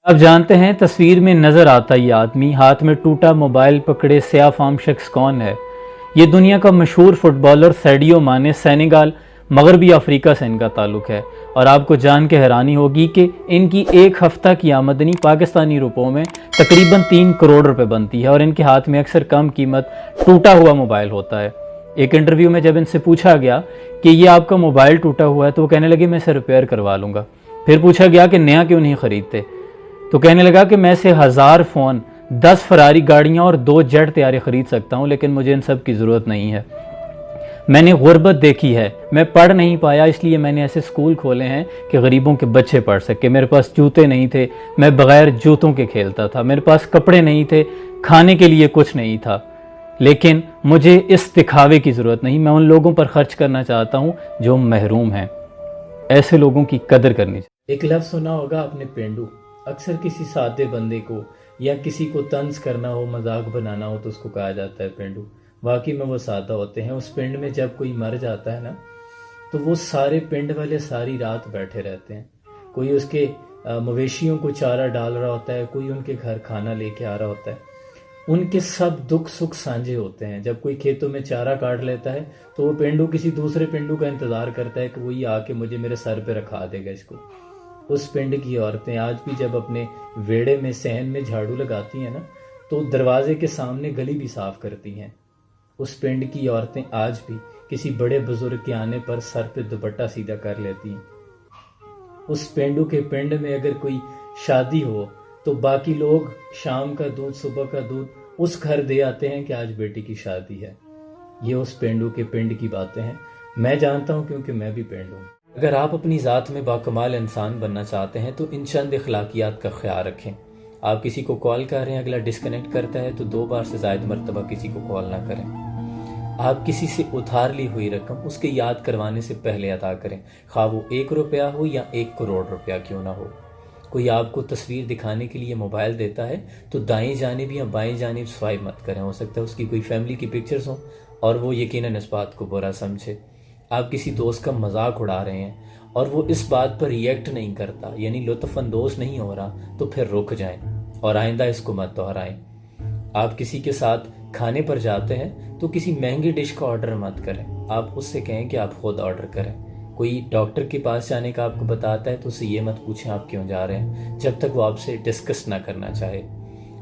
آپ جانتے ہیں تصویر میں نظر آتا یہ آدمی ہاتھ میں ٹوٹا موبائل پکڑے سیاہ فام شخص کون ہے؟ یہ دنیا کا مشہور فٹ بالر سیڈیو مانے، سینیگال مغربی افریقہ سے ان کا تعلق ہے، اور آپ کو جان کے حیرانی ہوگی کہ ان کی ایک ہفتہ کی آمدنی پاکستانی روپوں میں تقریباً 3 کروڑ روپے بنتی ہے، اور ان کے ہاتھ میں اکثر کم قیمت ٹوٹا ہوا موبائل ہوتا ہے۔ ایک انٹرویو میں جب ان سے پوچھا گیا کہ یہ آپ کا موبائل ٹوٹا ہوا ہے تو وہ کہنے لگے میں اسے ریپیئر کروا لوں گا۔ پھر پوچھا گیا کہ نیا کیوں نہیں خریدتے، تو کہنے لگا کہ میں سے 1000 فون، 10 فراری گاڑیاں اور 2 جیٹ طیارے خرید سکتا ہوں، لیکن مجھے ان سب کی ضرورت نہیں ہے۔ میں نے غربت دیکھی ہے، میں پڑھ نہیں پایا، اس لیے میں نے ایسے سکول کھولے ہیں کہ غریبوں کے بچے پڑھ سکے۔ میرے پاس جوتے نہیں تھے، میں بغیر جوتوں کے کھیلتا تھا، میرے پاس کپڑے نہیں تھے، کھانے کے لیے کچھ نہیں تھا، لیکن مجھے اس دکھاوے کی ضرورت نہیں، میں ان لوگوں پر خرچ کرنا چاہتا ہوں جو محروم ہیں۔ ایسے لوگوں کی قدر کرنی چاہیے۔ ایک لفظ سنا ہوگا آپ نے، پینڈو۔ اکثر کسی سادے بندے کو یا کسی کو طنز کرنا ہو، مذاق بنانا ہو تو اس کو کہا جاتا ہے پینڈو۔ واقعی میں وہ سادہ ہوتے ہیں۔ اس پنڈ میں جب کوئی مر جاتا ہے نا تو وہ سارے پنڈ والے ساری رات بیٹھے رہتے ہیں، کوئی اس کے مویشیوں کو چارہ ڈال رہا ہوتا ہے، کوئی ان کے گھر کھانا لے کے آ رہا ہوتا ہے، ان کے سب دکھ سکھ سانجھے ہوتے ہیں۔ جب کوئی کھیتوں میں چارہ کاٹ لیتا ہے تو وہ پینڈو کسی دوسرے پینڈو کا انتظار کرتا ہے کہ وہی آ کے مجھے میرے سر پہ رکھا دے گا اس کو۔ اس پنڈ کی عورتیں آج بھی جب اپنے ویڑے میں صحن میں جھاڑو لگاتی ہیں نا تو دروازے کے سامنے گلی بھی صاف کرتی ہیں۔ اس پنڈ کی عورتیں آج بھی کسی بڑے بزرگ کے آنے پر سر پہ دوپٹہ سیدھا کر لیتی ہیں۔ اس پینڈو کے پنڈ میں اگر کوئی شادی ہو تو باقی لوگ شام کا دودھ صبح کا دودھ اس گھر دے آتے ہیں کہ آج بیٹی کی شادی ہے۔ یہ اس پینڈو کے پنڈ کی باتیں ہیں، میں جانتا ہوں کیونکہ میں بھی پینڈ ہوں۔ اگر آپ اپنی ذات میں باکمال انسان بننا چاہتے ہیں تو ان چند اخلاقیات کا خیال رکھیں۔ آپ کسی کو کال کر رہے ہیں، اگلا ڈسکنیکٹ کرتا ہے تو 2 بار سے زائد مرتبہ کسی کو کال نہ کریں۔ آپ کسی سے ادھار لی ہوئی رقم اس کے یاد کروانے سے پہلے ادا کریں، خواہ وہ 1 روپیہ ہو یا 1 کروڑ روپیہ کیوں نہ ہو۔ کوئی آپ کو تصویر دکھانے کے لیے موبائل دیتا ہے تو دائیں جانب یا بائیں جانب سوائپ مت کریں، ہو سکتا ہے اس کی کوئی فیملی کی پکچرز ہوں اور وہ یقیناً اس بات کو برا سمجھے۔ آپ کسی دوست کا مذاق اڑا رہے ہیں اور وہ اس بات پر ریئیکٹ نہیں کرتا، یعنی لطف اندوز نہیں ہو رہا، تو پھر رک جائیں اور آئندہ اس کو مت دہرائیں۔ آپ کسی کے ساتھ کھانے پر جاتے ہیں تو کسی مہنگی ڈش کا آرڈر مت کریں، آپ اس سے کہیں کہ آپ خود آرڈر کریں۔ کوئی ڈاکٹر کے پاس جانے کا آپ کو بتاتا ہے تو اسے یہ مت پوچھیں آپ کیوں جا رہے ہیں جب تک وہ آپ سے ڈسکس نہ کرنا چاہے۔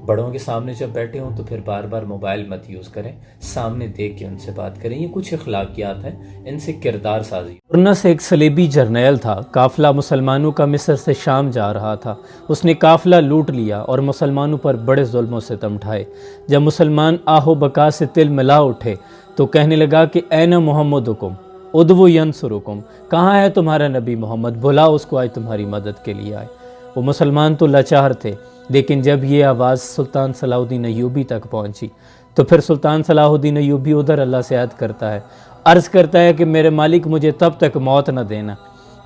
بڑوں کے سامنے جب بیٹھے ہوں تو پھر بار بار موبائل مت یوز کریں، سامنے دیکھ کے ان سے بات کریں۔ یہ کچھ اخلاقیات ہیں، ان سے کردار سازی۔ برنس ایک صلیبی جرنیل تھا، قافلہ مسلمانوں کا مصر سے شام جا رہا تھا۔ اس نے قافلہ لوٹ لیا اور مسلمانوں پر بڑے ظلم و ستم ڈھائے۔ جب مسلمان آہ و بکا سے تل ملا اٹھے تو کہنے لگا کہ این محمدکم ادعو ینصرکم، کہاں ہے تمہارا نبی محمد، بلا اس کو آج تمہاری مدد کے لیے آئے۔ وہ مسلمان تو لاچار تھے، لیکن جب یہ آواز سلطان صلاح الدین ایوبی تک پہنچی تو پھر سلطان صلاح الدین ایوبی ادھر اللہ سے عہد کرتا ہے، عرض کرتا ہے کہ میرے مالک مجھے تب تک موت نہ دینا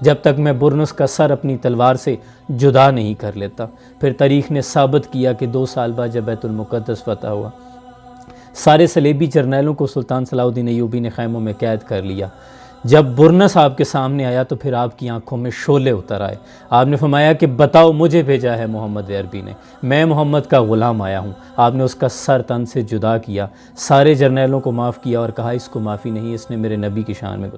جب تک میں برنس کا سر اپنی تلوار سے جدا نہیں کر لیتا۔ پھر تاریخ نے ثابت کیا کہ 2 سال بعد جب بیت المقدس فتح ہوا، سارے صلیبی جرنیلوں کو سلطان صلاح الدین ایوبی نے خیموں میں قید کر لیا۔ جب برنس آپ کے سامنے آیا تو پھر آپ کی آنکھوں میں شعلے اتر آئے۔ آپ نے فرمایا کہ بتاؤ مجھے بھیجا ہے محمد عربی نے، میں محمد کا غلام آیا ہوں۔ آپ نے اس کا سر تن سے جدا کیا، سارے جرنیلوں کو معاف کیا اور کہا اس کو معافی نہیں، اس نے میرے نبی کی شان میں